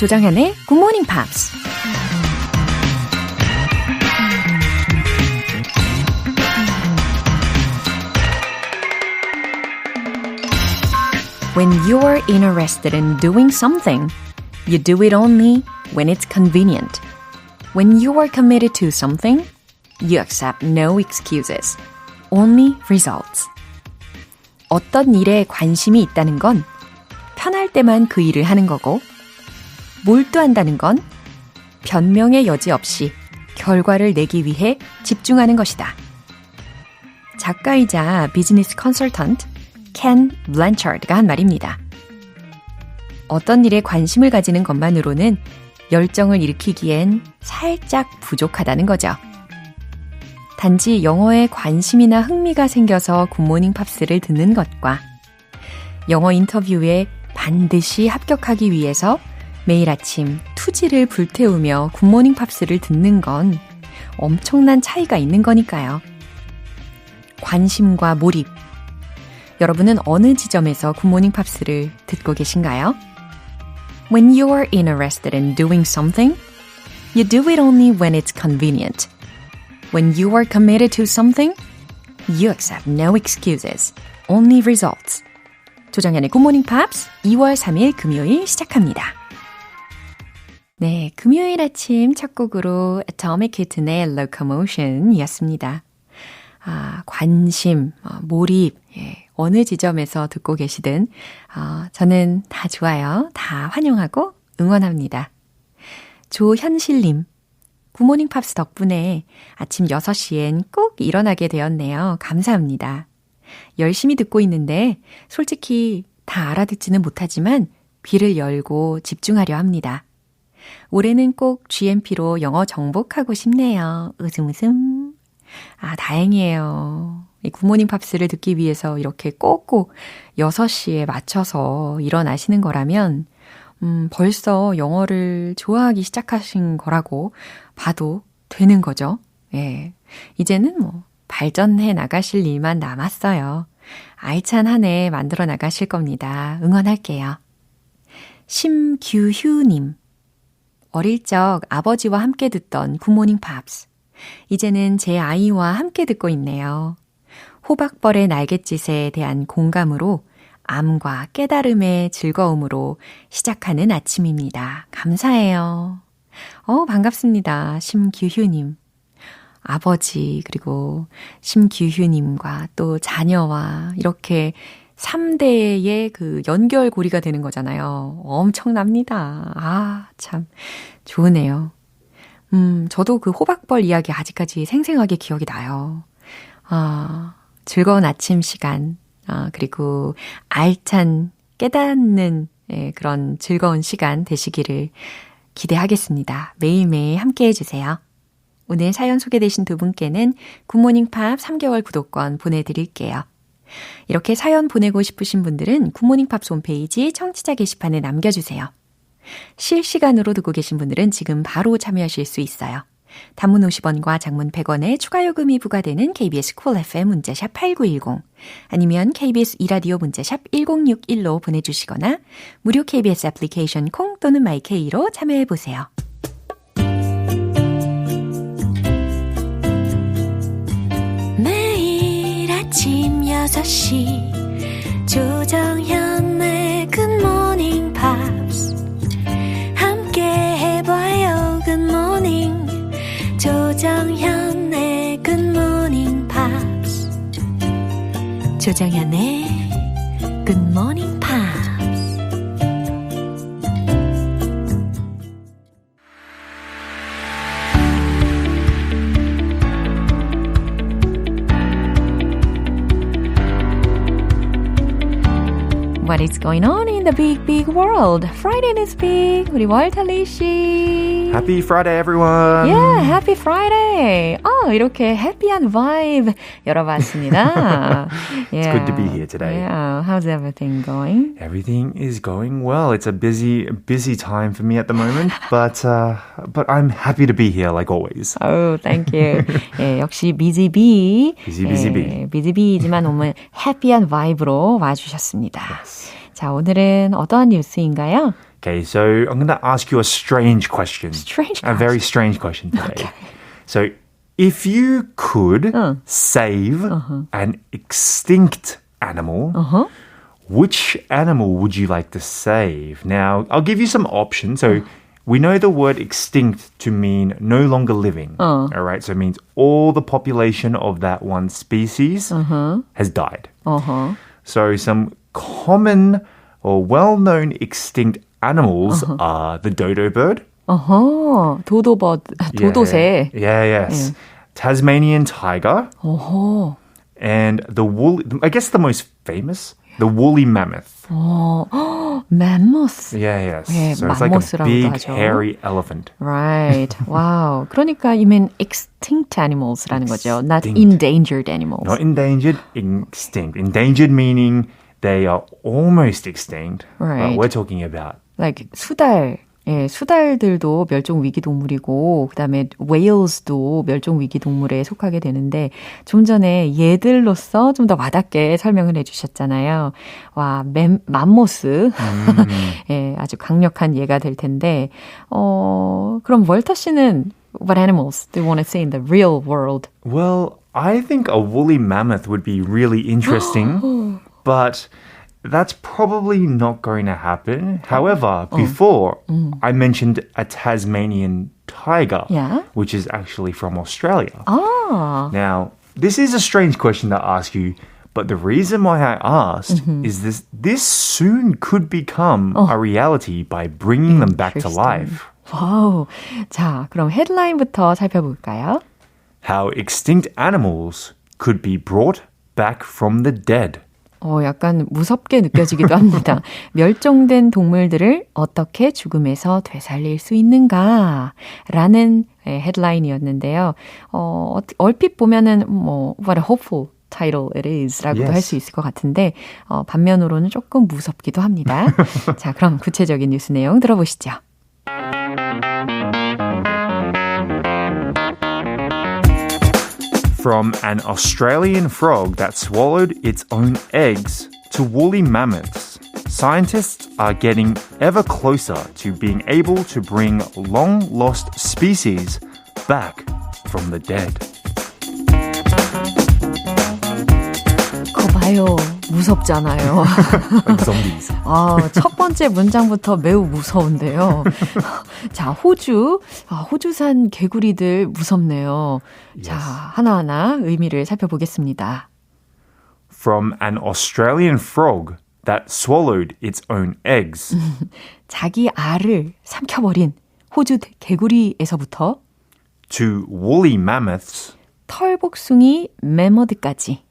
조정현의 Good Morning Pops. When you're interested in doing something, you do it only when it's convenient. When you are committed to something, you accept no excuses, only results. 어떤 일에 관심이 있다는 건 편할 때만 그 일을 하는 거고, 몰두한다는 건 변명의 여지 없이 결과를 내기 위해 집중하는 것이다. 작가이자 비즈니스 컨설턴트 켄 블랜차드가 한 말입니다. 어떤 일에 관심을 가지는 것만으로는 열정을 일으키기엔 살짝 부족하다는 거죠. 단지 영어에 관심이나 흥미가 생겨서 굿모닝 팝스를 듣는 것과 영어 인터뷰에 반드시 합격하기 위해서 매일 아침 투지를 불태우며 굿모닝 팝스를 듣는 건 엄청난 차이가 있는 거니까요. 관심과 몰입. 여러분은 어느 지점에서 굿모닝 팝스를 듣고 계신가요? When you are interested in doing something, you do it only when it's convenient. When you are committed to something, you accept no excuses, only results. 조정현의 굿모닝 팝스 2월 3일 금요일 시작합니다. 네, 금요일 아침 첫 곡으로 Atomic Kitten의 Locomotion 이었습니다. 관심, 몰입, 어느 지점에서 듣고 계시든 저는 다 좋아요. 다 환영하고 응원합니다. 조현실님, 굿모닝 팝스 덕분에 아침 6시엔 꼭 일어나게 되었네요. 감사합니다. 열심히 듣고 있는데 솔직히 다 알아듣지는 못하지만 귀를 열고 집중하려 합니다. 올해는 꼭 GMP로 영어 정복하고 싶네요. 웃음 웃음. 다행이에요. 이 굿모닝 팝스를 듣기 위해서 이렇게 꼭꼭 6시에 맞춰서 일어나시는 거라면 벌써 영어를 좋아하기 시작하신 거라고 봐도 되는 거죠. 예. 이제는 발전해 나가실 일만 남았어요. 알찬 한 해 만들어 나가실 겁니다. 응원할게요. 심규휴님. 어릴 적 아버지와 함께 듣던 굿모닝 팝스. 이제는 제 아이와 함께 듣고 있네요. 호박벌의 날갯짓에 대한 공감으로 암과 깨달음의 즐거움으로 시작하는 아침입니다. 감사해요. 반갑습니다. 심규휴님. 아버지 그리고 심규휴님과 또 자녀와 이렇게 3대의 그 연결고리가 되는 거잖아요. 엄청납니다. 참 좋으네요. 저도 그 호박벌 이야기 아직까지 생생하게 기억이 나요. 즐거운 아침 시간, 그리고 알찬 깨닫는 그런 즐거운 시간 되시기를 기대하겠습니다. 매일매일 함께 해주세요. 오늘 사연 소개되신 두 분께는 굿모닝 팝 3개월 구독권 보내드릴게요. 이렇게 사연 보내고 싶으신 분들은 굿모닝 팝스 홈페이지 청취자 게시판에 남겨주세요. 실시간으로 듣고 계신 분들은 지금 바로 참여하실 수 있어요. 단문 50원과 장문 100원의 추가 요금이 부과되는 KBS 쿨 FM 문자샵 8910 아니면 KBS 이라디오 문자샵 1061로 보내주시거나 무료 KBS 애플리케이션 콩 또는 마이케이로 참여해보세요. 매일 아침 6시 조정현의 굿모닝 팝스 함께 해봐요. 굿모닝 조정현의 굿모닝 팝스 조정현의 굿모닝 팝스 What is going on in the big, big world? Friday is big. 우리 월탈리 씨. Happy Friday, everyone. Yeah, happy Friday. 이렇게 해피한 vibe 열어봤습니다. It's good to be here today. Yeah, how's everything going? Everything is going well. It's a busy time for me at the moment, but I'm happy to be here like always. Oh, thank you. 예, 역시 busy bee. Busy bee. busy bee지만 오늘 해피한 vibe로 와주셨습니다. Yes. 자, 오늘은 어떠한 뉴스인가요? Okay, so I'm going to ask you a strange question. Strange A very strange question today. Okay. So if you could save an extinct animal, which animal would you like to save? Now, I'll give you some options. So we know the word extinct to mean no longer living. All right, so it means all the population of that one species has died. So some common or well-known extinct animals are the dodo bird. 도도벗, 도도새. Yeah, yes. Tasmanian tiger. And the woolly, I guess the most famous, the woolly mammoth. mammoth. Yeah, yes. 예, So it's like a 맘모스라고도 big, 하죠. hairy elephant. Right. Wow. 그러니까 you mean extinct animals라는 거죠. Not endangered animals. Not endangered, extinct. Endangered meaning they are almost extinct. Right. But we're talking about Like 수달. 예, 수달들도 멸종 위기 동물이고 그다음에 whales도 멸종 위기 동물에 속하게 되는데 좀 전에 얘들로서 좀 더 와닿게 설명을 해 주셨잖아요. 와, 맘모스. 예, 아주 강력한 예가 될 텐데 그럼 월터 씨는 what animals do you want to see in the real world? Well, I think a woolly mammoth would be really interesting, but that's probably not going to happen. However, before I mentioned a Tasmanian tiger, which is actually from Australia. Now, this is a strange question to ask you, but the reason why I asked is this soon could become a reality by bringing them back to life. 와우. 자, 그럼 헤드라인부터 살펴볼까요? How extinct animals could be brought back from the dead. 약간 무섭게 느껴지기도 합니다. 멸종된 동물들을 어떻게 죽음에서 되살릴 수 있는가? 라는 헤드라인이었는데요. 얼핏 보면은 what a hopeful title it is 라고도 할 수 있을 것 같은데 반면으로는 조금 무섭기도 합니다. 자, 그럼 구체적인 뉴스 내용 들어보시죠. From an Australian frog that swallowed its own eggs to woolly mammoths, scientists are getting ever closer to being able to bring long-lost species back from the dead. 그거 봐요. 무섭잖아요. Like zombies. 첫 번째 문장부터 매우 무서운데요. 자, 호주산 개구리들 무섭네요. Yes. 자, 하나하나 의미를 살펴보겠습니다. From an Australian frog that swallowed its own eggs 자기 알을 삼켜버린 호주 개구리에서부터 to woolly mammoths, 털복숭이 매머드까지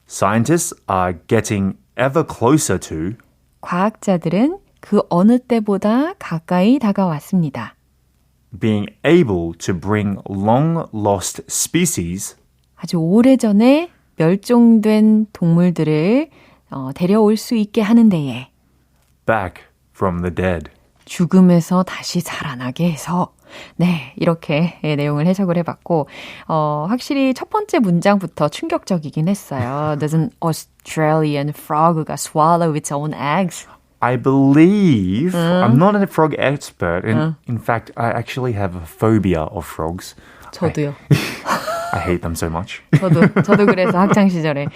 scientists are getting ever closer to 과학자들은 그 어느 때보다 가까이 다가왔습니다. being able to bring long-lost species 아주 오래전에 멸종된 동물들을 데려올 수 있게 하는 데에 back from the dead. 죽음에서 다시 살아나게 해서 네, 이렇게 내용을 해석을 해봤고 확실히 첫 번째 문장부터 충격적이긴 했어요. Does an Australian frog가 swallow its own eggs? I believe, I'm not a frog expert, and in fact, I actually have a phobia of frogs. 저도요. I hate them so much. 저도 그래서 학창 시절에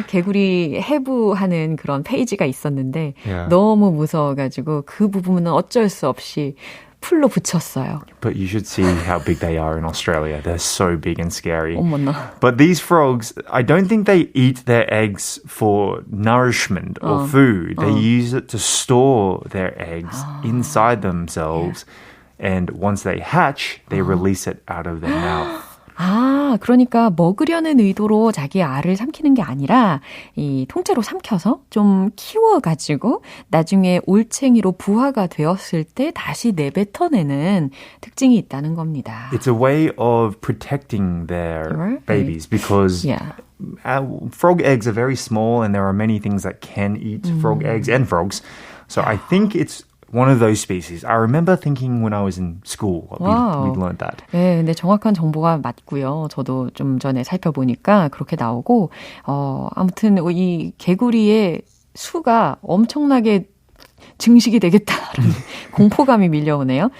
개구리 해부하는 그런 페이지가 있었는데 너무 무서워가지고 그 부분은 어쩔 수 없이 풀로 붙였어요. But you should see how big they are in Australia. They're so big and scary. 어머나. But these frogs, I don't think they eat their eggs for nourishment or food. They use it to store their eggs inside themselves. And once they hatch, they release it out of their mouth. 그러니까 먹으려는 의도로 자기 알을 삼키는 게 아니라 이 통째로 삼켜서 좀 키워가지고 나중에 올챙이로 부화가 되었을 때 다시 내뱉어내는 특징이 있다는 겁니다. It's a way of protecting their babies because frog eggs are very small and there are many things that can eat frog eggs and frogs. So I think it's one of those species. I remember thinking when I was in school, we'd learned that. 네, 근데 정확한 정보가 맞고요. 저도 좀 전에 살펴보니까 그렇게 나오고, 아무튼 이 개구리의 수가 엄청나게 증식이 되겠다라는 공포감이 밀려오네요.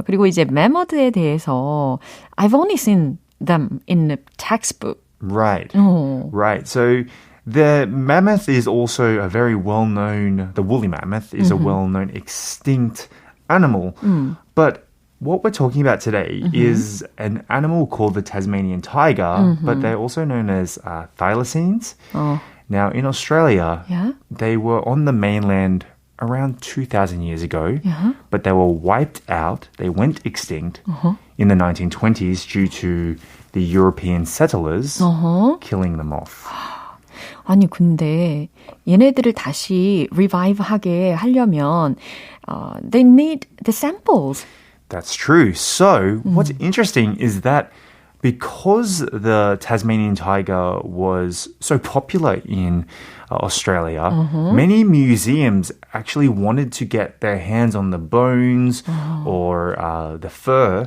그리고 이제 매머드에 대해서 I've only seen them in the textbook. Right. Right. So the mammoth is also a very well-known, the woolly mammoth is a well-known extinct animal. But what we're talking about today is an animal called the Tasmanian tiger, but they're also known as thylacines. Now, in Australia, they were on the mainland around 2,000 years ago, but they were wiped out. They went extinct in the 1920s due to the European settlers killing them off. 아니, 근데 얘네들을 다시 revive하게 하려면 they need the samples. That's true. So, what's interesting is that because the Tasmanian tiger was so popular in Australia, many museums actually wanted to get their hands on the bones or the fur.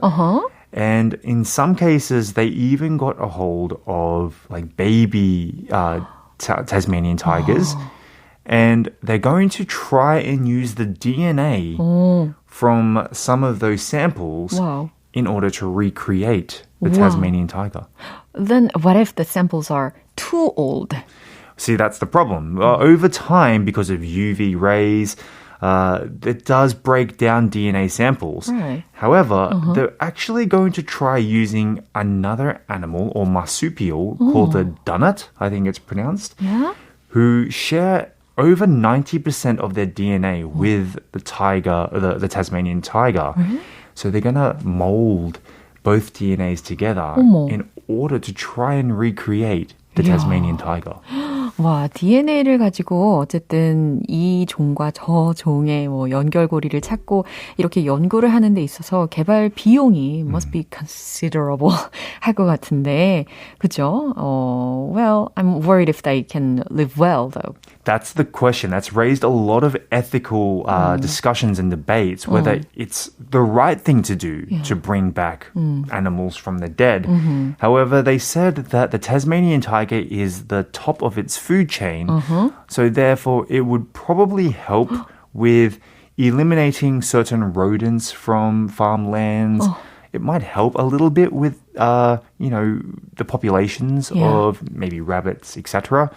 And in some cases, they even got a hold of like baby Tasmanian tigers. And they're going to try and use the DNA from some of those samples in order to recreate the Tasmanian tiger. Then what if the samples are too old? See, that's the problem. Over time, because of UV rays, it does break down DNA samples. Right. However, they're actually going to try using another animal or marsupial called the dunnet, I think it's pronounced, who share over 90% of their DNA with the tiger, the Tasmanian tiger. So they're going to mold both DNAs together in order to try and recreate the Tasmanian tiger. 와, DNA를 가지고 어쨌든 이 종과 저 종의 뭐 연결고리를 찾고 이렇게 연구를 하는 데 있어서 개발 비용이 must be considerable 할 것 같은데, 그죠? Well, I'm worried if they can live well, though. That's the question. That's raised a lot of ethical discussions and debates, whether it's the right thing to do to bring back animals from the dead. However, they said that the Tasmanian tiger is the top of its food chain, so therefore it would probably help with eliminating certain rodents from farmlands. It might help a little bit with, the populations of maybe rabbits, etc.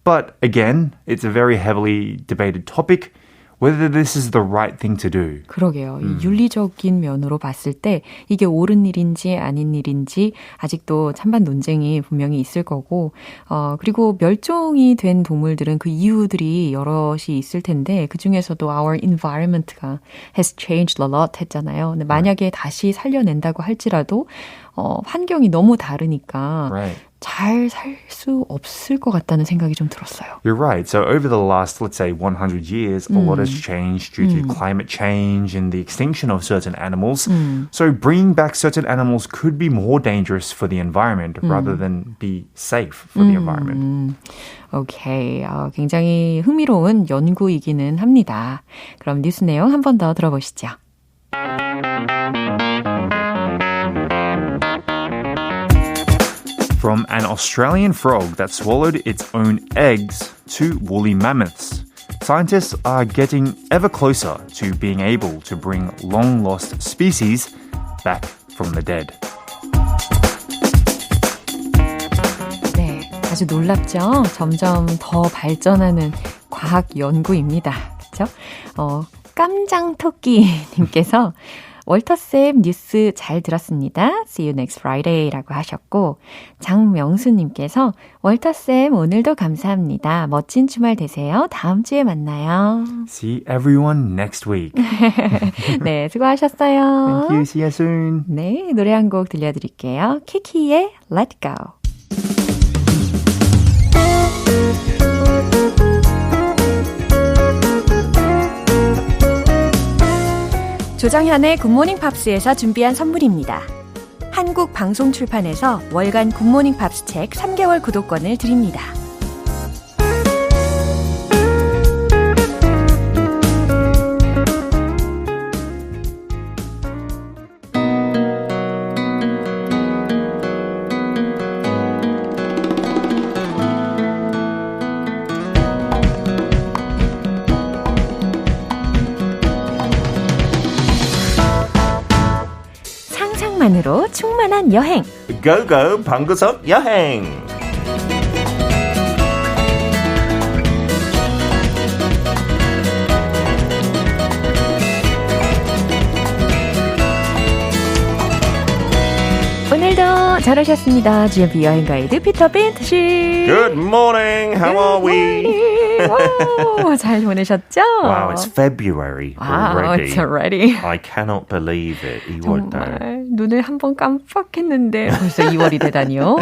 But again, it's a very heavily debated topic, whether this is the right thing to do. 그러게요. 윤리적인 면으로 봤을 때 이게 옳은 일인지 아닌 일인지 아직도 찬반 논쟁이 분명히 있을 거고, 그리고 멸종이 된 동물들은 그 이유들이 여럿이 있을 텐데 그 중에서도 our environment가 has changed a lot 했잖아요. 근데 만약에 다시 살려낸다고 할지라도 환경이 너무 다르니까 잘 살 수 없을 것 같다는 생각이 좀 들었어요. You're right. So over the last, let's say, 100 years, a lot has changed due to climate change and the extinction of certain animals. So bringing back certain animals could be more dangerous for the environment rather than be safe for the environment. 오케이. 굉장히 흥미로운 연구이기는 합니다. 그럼 뉴스 내용 한 번 더 들어보시죠. From an Australian frog that swallowed its own eggs to woolly mammoths, scientists are getting ever closer to being able to bring long-lost species back from the dead. 네, 아주 놀랍죠? 점점 더 발전하는 과학 연구입니다. 그렇죠? 깜장토끼님께서 월터쌤 뉴스 잘 들었습니다. See you next Friday라고 하셨고, 장명수님께서 월터쌤 오늘도 감사합니다. 멋진 주말 되세요. 다음 주에 만나요. See everyone next week. 네, 수고하셨어요. Thank you. See you soon. 네, 노래 한 곡 들려드릴게요. 키키의 Let Go. 조정현의 굿모닝 팝스에서 준비한 선물입니다. 한국 방송 출판에서 월간 굿모닝 팝스 책 3개월 구독권을 드립니다. 유쾌함으로 충만한 여행. 고고 방구석 여행. 오늘도 잘 오셨습니다. GMP 여행 가이드 피터 벤트 씨. Good morning. How are we? 오, 잘 보내셨죠? Wow, it's February already. It's already. I cannot believe it. 2월달. 정말 눈을 한번 깜빡했는데 벌써 2월이 되다니요.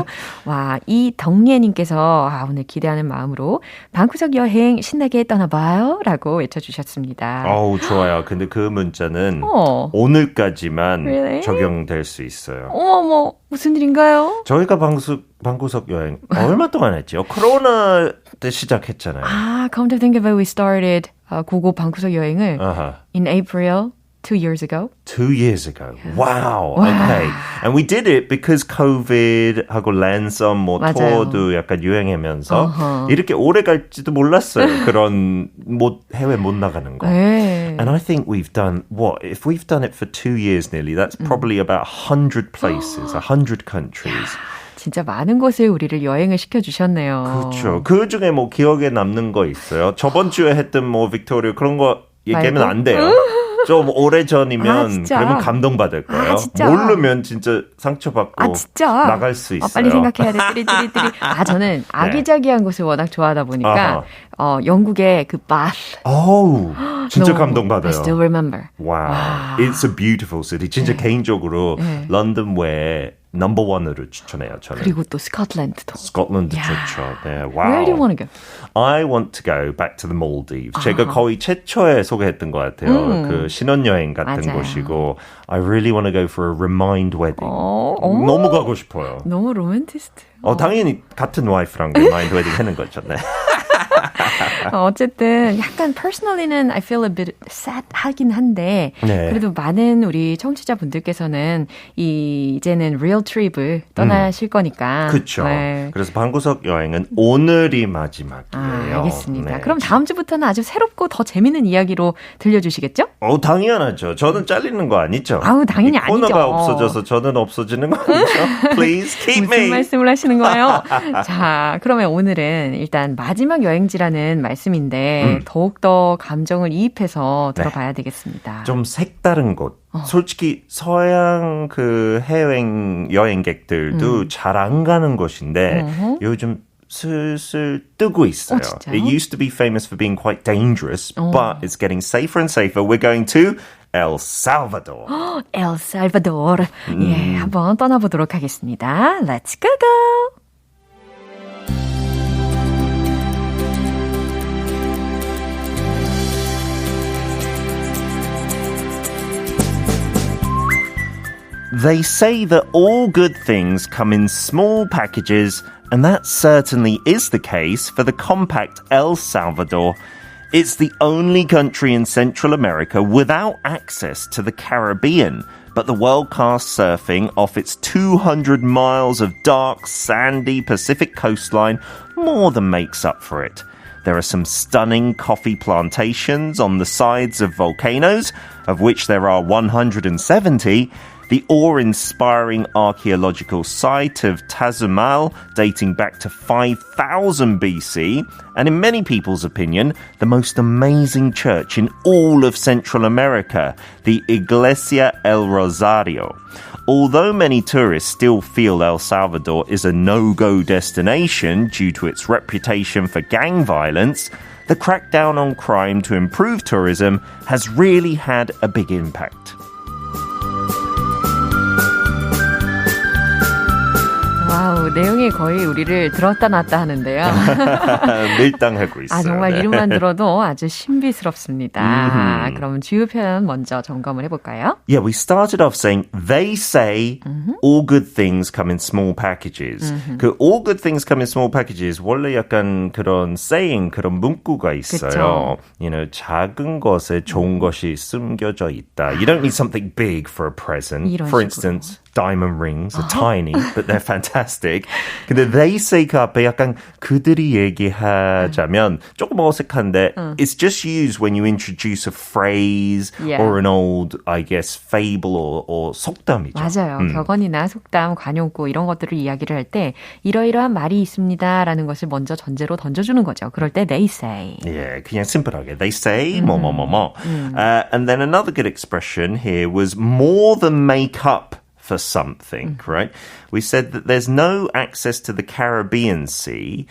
와, 이덕예님께서 오늘 기대하는 마음으로 방구석 여행 신나게 떠나봐요 라고 외쳐주셨습니다. 좋아요. 근데 그 문자는 오늘까지만 Really? 적용될 수 있어요. 어머, 무슨 일인가요? 저희가 방구석 여행 얼마 동안 했죠? 코로나 때 시작했잖아요. Come to think of it, we started 고고 방구석 여행을 in April 2 years ago. 2 years ago. Wow. Okay. And we did it because COVID하고 랜섬 투어도 약간 유행하면서 이렇게 오래 갈지도 몰랐어요. 그런 해외 못 나가는 거. 네. And I think we've done if we've done it for 2 years nearly, that's probably about 100 places, 100 countries. 진짜 많은 곳을 우리를 여행을 시켜주셨네요. 그렇죠. 그 중에 기억에 남는 거 있어요? 저번 주에 했던 빅토리아 그런 거 얘기하면 안 돼요. 좀 오래전이면 그러면 감동받을 거예요. 모르면 진짜 상처받고 나갈 수 있어요. 빨리 생각해야 돼. 띠리띠리띠리. 저는 아기자기한 곳을 워낙 좋아하다 보니까 영국의 그 바스. 진짜 감동받아요. I still remember. Wow. It's a beautiful city. 진짜 개인적으로 런던 외에 넘버 원으로 추천해요. 저는. 그리고 또 스코틀랜드도. 스코틀랜드 좋죠. 네, wow. Where do you want to go? I want to go back to the Maldives. 제가 거의 최초에 소개했던 것 같아요. 그 신혼여행 같은 맞아요. 곳이고 I really want to go for a remind wedding. 너무 가고 싶어요. 너무 로맨티스트. 당연히 같은 와이프랑 remind wedding 하는 거죠. 네. 어쨌든 약간 personally는 I feel a bit sad 하긴 한데 그래도 많은 우리 청취자분들께서는 이제는 real trip을 떠나실 거니까 그렇죠. 그래서 방구석 여행은 오늘이 마지막이에요. 알겠습니다. 그럼 다음 주부터는 아주 새롭고 더 재밌는 이야기로 들려주시겠죠? 당연하죠. 저는 잘리는 거 아니죠? 당연히 아니죠. 코너가 없어져서 저는 없어지는 거 아니죠? Please keep me. 무슨 말씀을 하시는 거예요? 자, 그러면 오늘은 일단 마지막 여행지라는 말씀인데 더욱더 감정을 이입해서 들어봐야 되겠습니다. 좀 색다른 곳. 솔직히 서양 그 해외 여행객들도 잘 안 가는 곳인데 요즘 슬슬 뜨고 있어요. It used to be famous for being quite dangerous, but it's getting safer and safer. We're going to El Salvador. El Salvador. 예, 한번 떠나보도록 하겠습니다. Let's go go! They say that all good things come in small packages, and that certainly is the case for the compact El Salvador. It's the only country in Central America without access to the Caribbean, but the world-class surfing off its 200 miles of dark, sandy Pacific coastline more than makes up for it. There are some stunning coffee plantations on the sides of volcanoes, of which there are 170, the awe-inspiring archaeological site of Tazumal, dating back to 5000 BC, and in many people's opinion, the most amazing church in all of Central America, the Iglesia El Rosario. Although many tourists still feel El Salvador is a no-go destination due to its reputation for gang violence, the crackdown on crime to improve tourism has really had a big impact. 와우, 내용이 거의 우리를 들었다 놨다 하는데요. 밀당하고 있어요. 정말 이름만 들어도 아주 신비스럽습니다. 그럼 주요 표현 먼저 점검을 해볼까요? Yeah, we started off saying they say all good things come in small packages. 그 all good things come in small packages 원래 약간 그런 saying, 그런 문구가 있어요. You know, 작은 것에 좋은 것이 숨겨져 있다. You don't need something big for a present. For instance, diamond rings are tiny, but they're fantastic. 근데 they say 그 앞에 약간 그들이 얘기하자면 조금 어색한데 it's just used when you introduce a phrase or an old, I guess, fable or 속담이죠. 맞아요. 격언이나 속담, 관용구 이런 것들을 이야기를 할 때 이러이러한 말이 있습니다라는 것을 먼저 전제로 던져주는 거죠. 그럴 때 they say. Yeah, 그냥 심플하게 they say 뭐뭐뭐뭐. And then another good expression here was more than make up for something, right? We said that there's no access to the Caribbean Sea.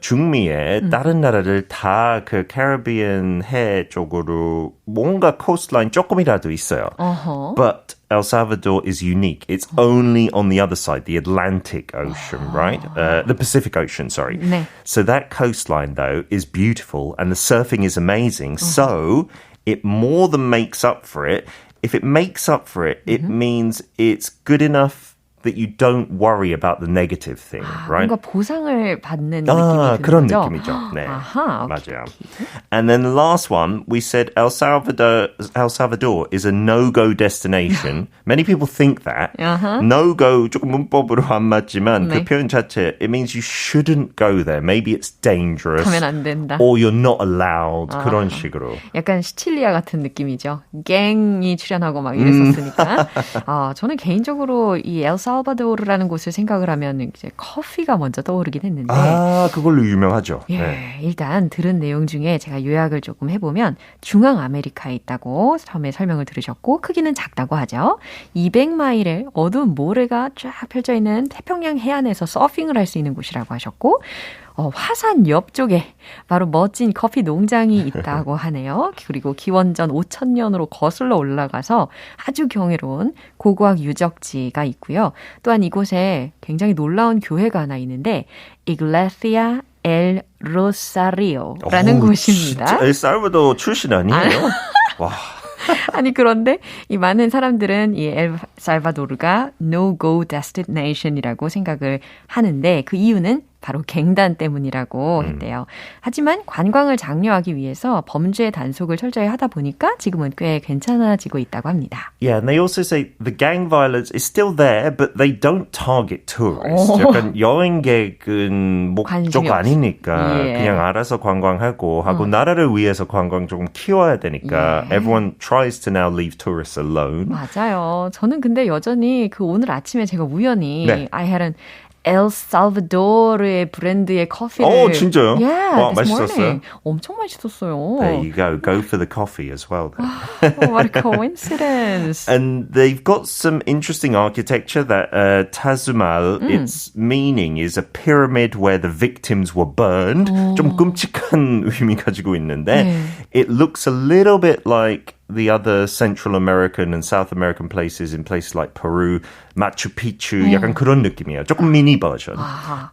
중미의 다른 나라들 다 그 캐리비안 해 쪽으로 뭔가 coastline 조금이라도 있어요. But El Salvador is unique. It's only on the other side, the Atlantic Ocean, right? The Pacific Ocean, sorry. 네. So that coastline, though, is beautiful and the surfing is amazing. So it more than makes up for it. If it makes up for it, it means it's good enough that you don't worry about the negative thing, right? 뭔가 보상을 받는 느낌이 드는 그런 거죠? 느낌이죠. 네, 아하, 맞아요. And then the last one, we said El Salvador is a no-go destination. Many people think that. No-go 조금 문법으로 안 맞지만 그 표현 자체, it means you shouldn't go there. Maybe it's dangerous. 가면 안 된다. Or you're not allowed. 그런 식으로. 약간 시칠리아 같은 느낌이죠. 갱이 출연하고 막 이랬었으니까. 저는 개인적으로 이 엘살바도르라는 곳을 생각을 하면 이제 커피가 먼저 떠오르긴 했는데. 그걸로 유명하죠. 예, 네. 일단 들은 내용 중에 제가 요약을 조금 해보면 중앙 아메리카에 있다고 처음에 설명을 들으셨고 크기는 작다고 하죠. 200마일의 어두운 모래가 쫙 펼쳐 있는 태평양 해안에서 서핑을 할 수 있는 곳이라고 하셨고 화산 옆쪽에 바로 멋진 커피 농장이 있다고 하네요. 그리고 기원전 5,000년으로 거슬러 올라가서 아주 경이로운 고고학 유적지가 있고요. 또한 이곳에 굉장히 놀라운 교회가 하나 있는데 Iglesia El Rosario라는 곳입니다. 진짜 엘살바도르 출신 아니에요? 와. 아니 그런데 이 많은 사람들은 이 엘살바도르가 no-go destination이라고 생각을 하는데 그 이유는 바로 갱단 때문이라고 했대요. 하지만 관광을 장려하기 위해서 범죄 단속을 철저히 하다 보니까 지금은 꽤 괜찮아지고 있다고 합니다. Yeah, and they also say the gang violence is still there, but they don't target tourists. 약간 여행객은 목적 아니니까 그냥 알아서 관광하고 하고 나라를 위해서 관광 조금 키워야 되니까 everyone tries to now leave tourists alone. 맞아요. 저는 근데 여전히 그 오늘 아침에 제가 우연히 I had an 엘살바도르의 브랜드의 커피를 진짜요? Yeah, this 맛있었어요? morning. 엄청 맛있었어요. There you go. Go for the coffee as well. Then. What a coincidence. And they've got some interesting architecture that Tazumal, its meaning is a pyramid where the victims were burned. 좀 끔찍한 의미 가지고 있는데 it looks a little bit like the other Central American and South American places in places like Peru, Machu Picchu, 약간 그런 느낌이에요. 조금 mini version.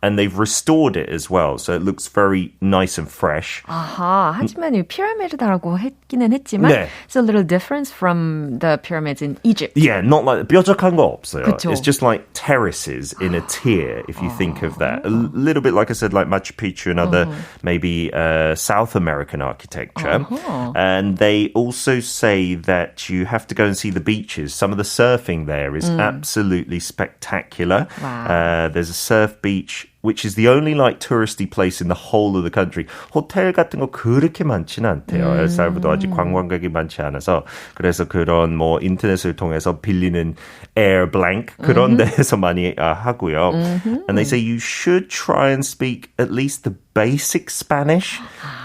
And they've restored it as well, so it looks very nice and fresh. 하지만 이 피라미드라고 했기는 했지만 it's a little different from the pyramids in Egypt. Yeah, not like 뾰족한 거 없어요. 그쵸? It's just like terraces in a tier, if you think of that. A little bit like I said, like Machu Picchu and other maybe South American architecture. And they also say that you have to go and see the beaches. Some of the surfing there is absolutely spectacular. Wow. There's a surf beach which is the only like touristy place in the whole of the country. 호텔 같은 거 그렇게 많지는 않대요. 엘살바도 아직 관광객이 많지 않아서 그래서 그런 뭐 인터넷을 통해서 빌리는 Air Blank 그런 데에서 많이 하고요. And they say you should try and speak at least the basic Spanish.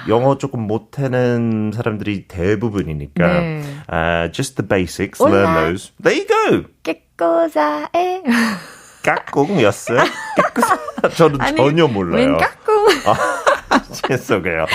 영어 조금 못하는 사람들이 대부분이니까 just the basics, Hola. learn those. There you go. ¿Qué cosa es? 까꿍이었어요? 저는 전혀 몰라요. 웬 까꿍? 죄송해요.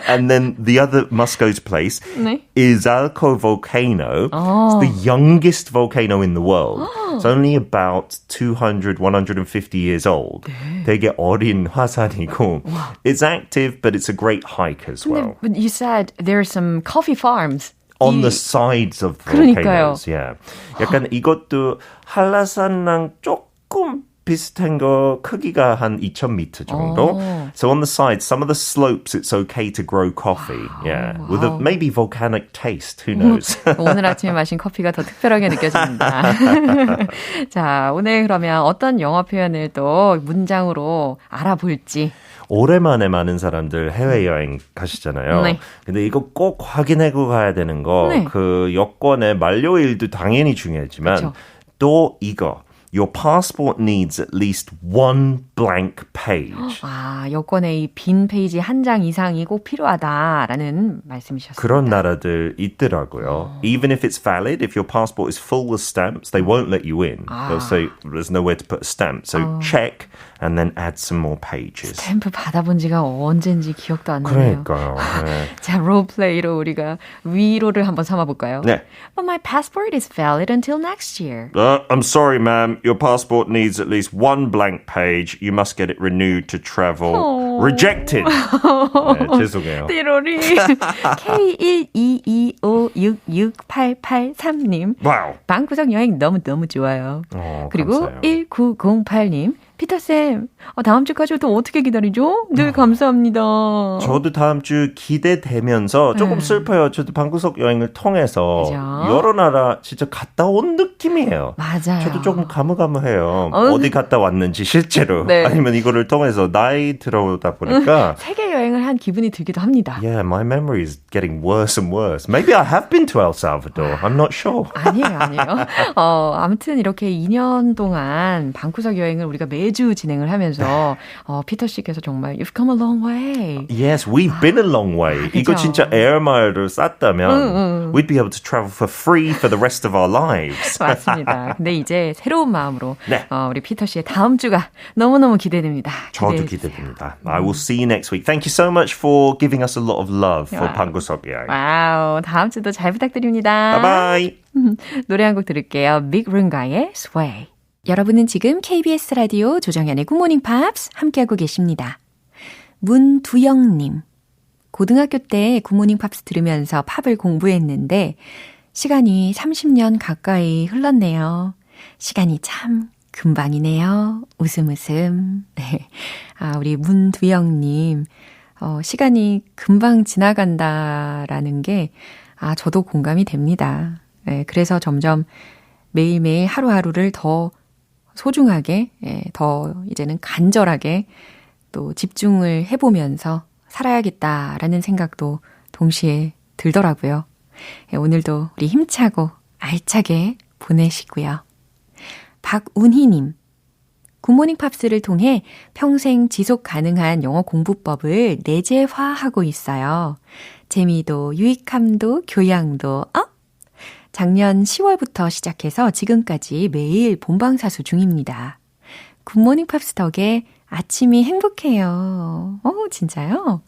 And then the other Musco's place 네. is Alco volcano. It's the youngest volcano in the world. It's only about 200, 150 years old. 되게 어린 화산이고 it's active, but it's a great hike as well. But you said there are some coffee farms. On the sides of volcanoes, yeah. 약간 이것도 한라산랑 조금 비슷한 거 크기가 한 2,000m 정도. So on the sides, some of the slopes, it's okay to grow coffee. Yeah, with a maybe volcanic taste. Who knows? 오늘 아침에 마신 커피가 더 특별하게 느껴집니다. 자, 오늘 그러면 어떤 영어 표현을 또 문장으로 알아볼지. 오랜만에 많은 사람들 해외여행 가시잖아요. 네. 근데 이거 꼭 확인하고 가야 되는 거, 네. 그 여권의 만료일도 당연히 중요하지만 그쵸. 또 이거. Your passport needs at least one blank page. 아, 여권에 이 빈 페이지 한 장 이상이 꼭 필요하다라는 말씀이셨습니다. 그런 나라들 있더라고요. Even if it's valid, if your passport is full with stamps, they won't let you in. They'll say there's nowhere to put a stamp. So check and then add some more pages. 스탬프 받아본 지가 언젠지 기억도 안 나네요. 그러니까요. 네. 자, 롤플레이로 우리가 위로를 한번 삼아볼까요? 네. But my passport is valid until next year. I'm sorry, ma'am. Your passport needs at least one blank page. You must get it renewed to travel. Rejected. 네, 죄송해요. 띠로리 K122566883님 와우. 방구석 여행 너무너무 좋아요. 그리고 감사해요. 1908님 피터쌤 다음 주까지 또 어떻게 기다리죠? 늘 감사합니다. 저도 다음 주 기대되면서 조금 슬퍼요. 저도 방구석 여행을 통해서 그죠? 여러 나라 진짜 갔다 온 느낌이에요. 맞아요. 저도 조금 가물가물해요. 어디 갔다 왔는지 실제로. 네. 아니면 이거를 통해서 나이 들어오다 보니까 세계 여행을 한 기분이 들기도 합니다. Yeah, my memory is getting worse and worse. Maybe I have been to El Salvador. I'm not sure. 아니에요. 아무튼 이렇게 2년 동안 방구석 여행을 우리가 매주 진행을 하면서 피터 씨께서 정말 You've come a long way. Yes, we've been a long way. 이거 진짜 에어마일을 쌌다면 we'd be able to travel for free for the rest of our lives. 맞습니다. 근데 이제 새로운 마음으로 네. 우리 피터 씨의 다음 주가 너무너무 기대됩니다. 저도 기대됩니다. I will see you next week. Thank you so much for giving us a lot of love for 방구석 여행. 와우, 다음 주도 잘 부탁드립니다. Bye bye. 노래 한 곡 들을게요. 빅룬가의 Sway. 여러분은 지금 KBS 라디오 조정연의 굿모닝 팝스 함께하고 계십니다. 문두영님. 고등학교 때 굿모닝 팝스 들으면서 팝을 공부했는데 시간이 30년 가까이 흘렀네요. 시간이 참 금방이네요. 웃음 웃음. 네. 우리 문두영님. 시간이 금방 지나간다라는 게 저도 공감이 됩니다. 네, 그래서 점점 매일매일 하루하루를 더 소중하게, 더 이제는 간절하게 또 집중을 해보면서 살아야겠다라는 생각도 동시에 들더라고요. 오늘도 우리 힘차고 알차게 보내시고요. 박운희님, 굿모닝 팝스를 통해 평생 지속 가능한 영어 공부법을 내재화하고 있어요. 재미도 유익함도 교양도 업! 작년 10월부터 시작해서 지금까지 매일 본방사수 중입니다. 굿모닝 팝스 덕에 아침이 행복해요. 진짜요?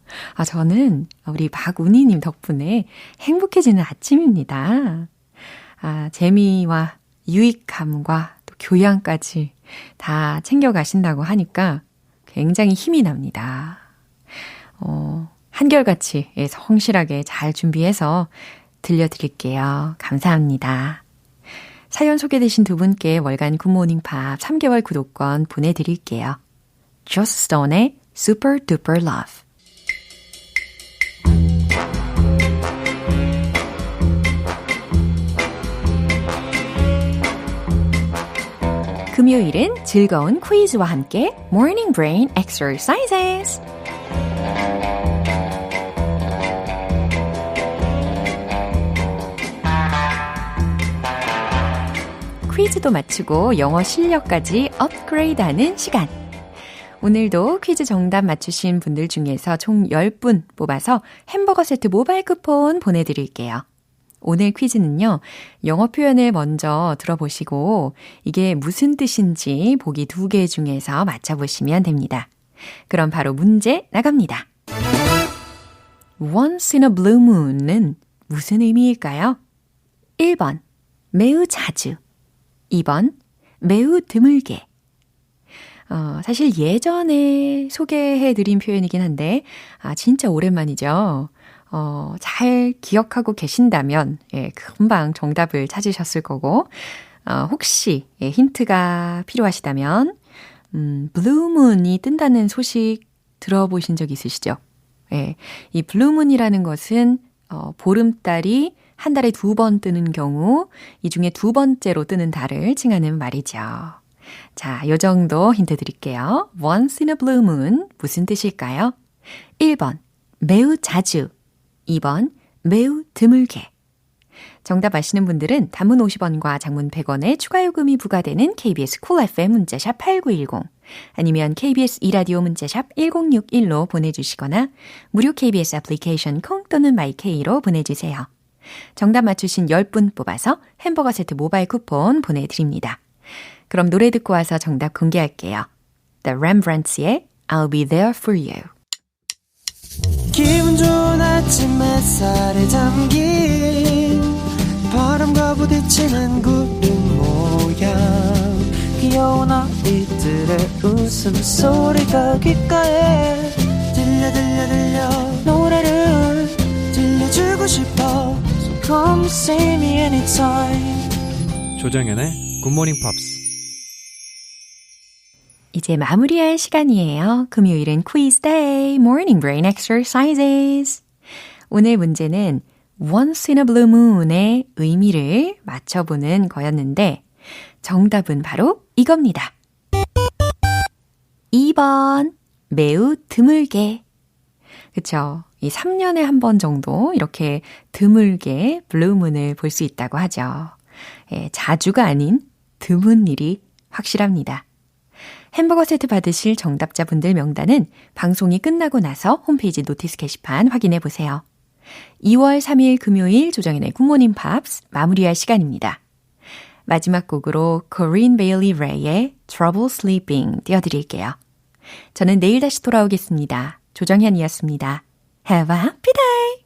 저는 우리 박운희님 덕분에 행복해지는 아침입니다. 재미와 유익함과 또 교양까지 다 챙겨가신다고 하니까 굉장히 힘이 납니다. 한결같이 성실하게 잘 준비해서 들려드릴게요. 감사합니다. 사연 소개되신 두 분께 월간 굿모닝 팝 3개월 구독권 보내드릴게요. Joss Stone의 Super Duper Love. 금요일은 즐거운 퀴즈와 함께 Morning Brain Exercises. 퀴즈도 맞추고 영어 실력까지 업그레이드하는 시간. 오늘도 퀴즈 정답 맞추신 분들 중에서 총 10분 뽑아서 햄버거 세트 모바일 쿠폰 보내드릴게요. 오늘 퀴즈는요, 영어 표현을 먼저 들어보시고 이게 무슨 뜻인지 보기 2개 중에서 맞춰보시면 됩니다. 그럼 바로 문제 나갑니다. Once in a blue moon은 무슨 의미일까요? 1번, 매우 자주. 2번, 매우 드물게. 사실 예전에 소개해드린 표현이긴 한데, 진짜 오랜만이죠. 잘 기억하고 계신다면, 금방 정답을 찾으셨을 거고, 혹시 힌트가 필요하시다면, blue moon이 뜬다는 소식 들어보신 적 있으시죠? 예, 이 blue moon이라는 것은 보름달이 한 달에 2번 뜨는 경우 이 중에 2번째로 뜨는 달을 칭하는 말이죠. 자, 요 정도 힌트 드릴게요. Once in a blue moon 무슨 뜻일까요? 1번 매우 자주, 2번 매우 드물게. 정답 아시는 분들은 단문 50원과 장문 100원의 추가 요금이 부과되는 KBS Cool FM 문자샵 8910 아니면 KBS 이라디오 문자샵 1061로 보내주시거나 무료 KBS 애플리케이션 콩 또는 마이케이로 보내주세요. 정답 맞추신 10분 뽑아서 햄버거 세트 모바일 쿠폰 보내드립니다. 그럼 노래 듣고 와서 정답 공개할게요. The Rembrandts의 I'll be there for you. 기분 좋은 아침 햇살에 담긴 바람과 부딪히는 구름 모양 귀여운 아이들의 웃음소리가 귓가에 들려 노래를 들려주고 싶어 So come see me anytime 조정연의 굿모닝 팝스 이제 마무리할 시간이에요. 금요일은 quiz day, morning brain exercises. 오늘 문제는 once in a blue moon의 의미를 맞춰보는 거였는데 정답은 바로 이겁니다. 2번, 매우 드물게. 그쵸? 이 3년에 한 번 정도 이렇게 드물게 blue moon을 볼 수 있다고 하죠. 예, 자주가 아닌 드문 일이 확실합니다. 햄버거 세트 받으실 정답자분들 명단은 방송이 끝나고 나서 홈페이지 노티스 게시판 확인해 보세요. 2월 3일 금요일 조정연의 굿모닝 팝스 마무리할 시간입니다. 마지막 곡으로 Corinne Bailey Rae의 Trouble Sleeping 띄워드릴게요. 저는 내일 다시 돌아오겠습니다. 조정현이었습니다. Have a happy day!